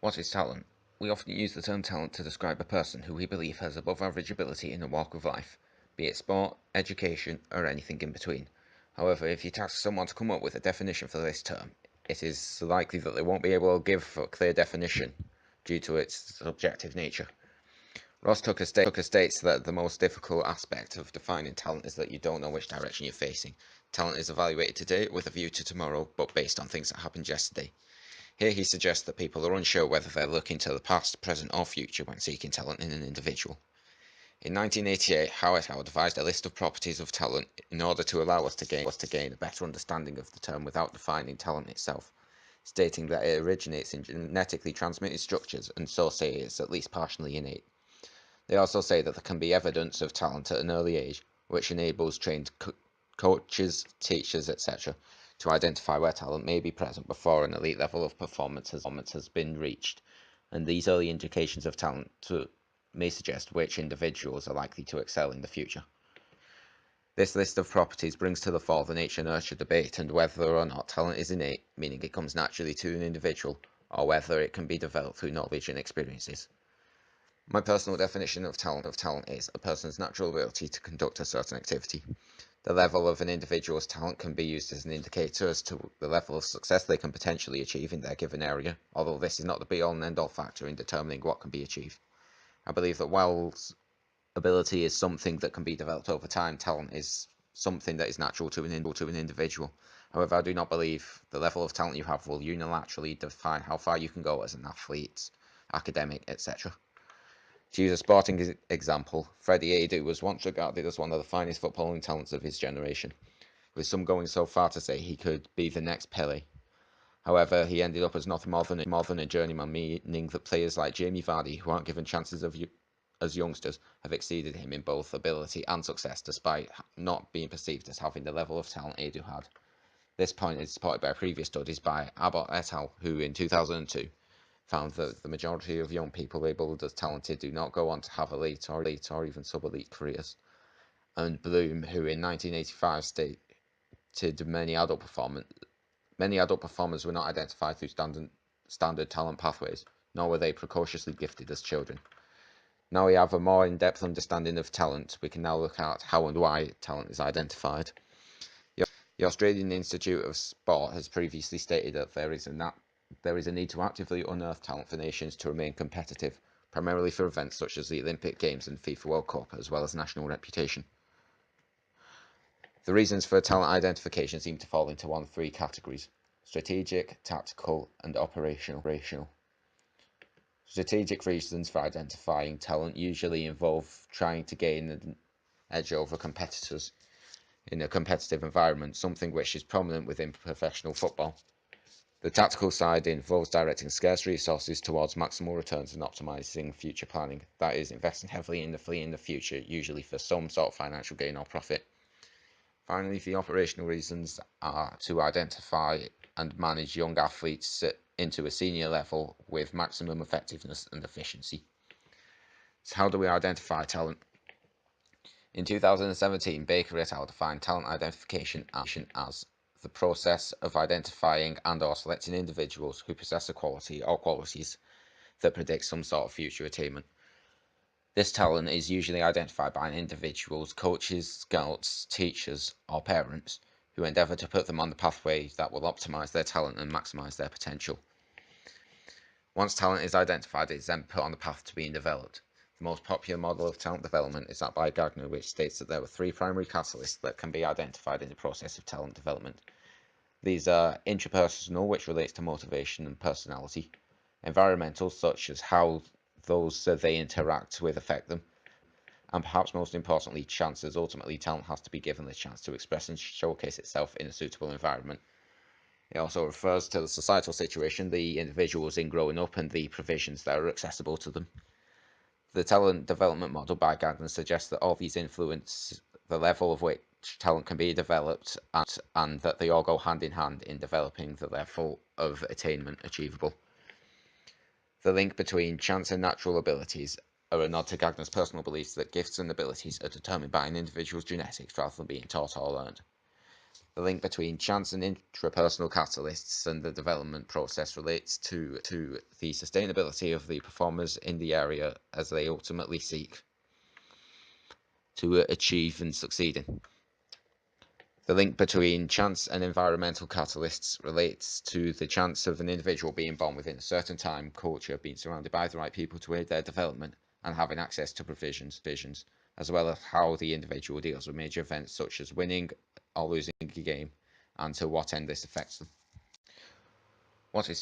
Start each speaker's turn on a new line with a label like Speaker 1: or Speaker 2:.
Speaker 1: What is talent? We often use the term talent to describe a person who we believe has above average ability in a walk of life, be it sport, education, or anything in between. However, if you task someone to come up with a definition for this term, it is likely that they won't be able to give a clear definition due to its subjective nature. Ross Tucker states that the most difficult aspect of defining talent is that you don't know which direction you're facing. Talent is evaluated today with a view to tomorrow, but based on things that happened yesterday. Here he suggests that people are unsure whether they're looking to the past, present or future when seeking talent in an individual. In 1988, Howe et al. Devised a list of properties of talent in order to allow us to gain a better understanding of the term without defining talent itself, stating that it originates in genetically transmitted structures and so say it's at least partially innate. They also say that there can be evidence of talent at an early age, which enables trained coaches, teachers, etc. to identify where talent may be present before an elite level of performance has been reached, and these early indications of talent may suggest which individuals are likely to excel in the future. This list of properties brings to the fore the nature-nurture debate and whether or not talent is innate, meaning it comes naturally to an individual, or whether it can be developed through knowledge and experiences. My personal definition of talent is a person's natural ability to conduct a certain activity. The level of an individual's talent can be used as an indicator as to the level of success they can potentially achieve in their given area, although this is not the be-all and end-all factor in determining what can be achieved. I believe that while ability is something that can be developed over time, talent is something that is natural to an individual. However, I do not believe the level of talent you have will unilaterally define how far you can go as an athlete, academic, etc. To use a sporting example, Freddie Adu was once regarded as one of the finest footballing talents of his generation, with some going so far to say he could be the next Pele. However, he ended up as nothing more than a journeyman, meaning that players like Jamie Vardy, who aren't given chances as youngsters, have exceeded him in both ability and success, despite not being perceived as having the level of talent Adu had. This point is supported by previous studies by Abbott et al., who in 2002 found that the majority of young people labelled as talented do not go on to have elite or even sub-elite careers. And Bloom, who in 1985 stated many adult performers were not identified through standard talent pathways, nor were they precociously gifted as children. Now we have a more in-depth understanding of talent, we can now look at how and why talent is identified. The Australian Institute of Sport has previously stated that there is a need to actively unearth talent for nations to remain competitive, primarily for events such as the Olympic Games and FIFA World Cup, as well as national reputation. The reasons for talent identification seem to fall into one of three categories: strategic, tactical, and operational. Strategic reasons for identifying talent usually involve trying to gain an edge over competitors in a competitive environment, something which is prominent within professional football. The tactical side involves directing scarce resources towards maximal returns and optimizing future planning, that is, investing heavily in the future, usually for some sort of financial gain or profit. Finally, the operational reasons are to identify and manage young athletes into a senior level with maximum effectiveness and efficiency. So how do we identify talent? In 2017, Baker et al. Defined talent identification as the process of identifying and/or selecting individuals who possess a quality or qualities that predict some sort of future attainment. This talent is usually identified by an individual's coaches, scouts, teachers, or parents who endeavour to put them on the pathway that will optimise their talent and maximise their potential. Once talent is identified, it is then put on the path to being developed. The most popular model of talent development is that by Gagner, which states that there are three primary catalysts that can be identified in the process of talent development. These are intrapersonal, which relates to motivation and personality; environmental, such as how those they interact with affect them; and perhaps most importantly, chance, as ultimately talent has to be given the chance to express and showcase itself in a suitable environment. It also refers to the societal situation the individual is in growing up and the provisions that are accessible to them. The talent development model by Gagner suggests that all these influence the level of which talent can be developed and that they all go hand in hand in developing the level of attainment achievable. The link between chance and natural abilities are a nod to Gagner's personal beliefs that gifts and abilities are determined by an individual's genetics rather than being taught or learned. The link between chance and intrapersonal catalysts and the development process relates to the sustainability of the performers in the area as they ultimately seek to achieve and succeed in. The link between chance and environmental catalysts relates to the chance of an individual being born within a certain time, culture, being surrounded by the right people to aid their development, and having access to provisions, as well as how the individual deals with major events such as winning or losing a game, and to what end this affects them. What is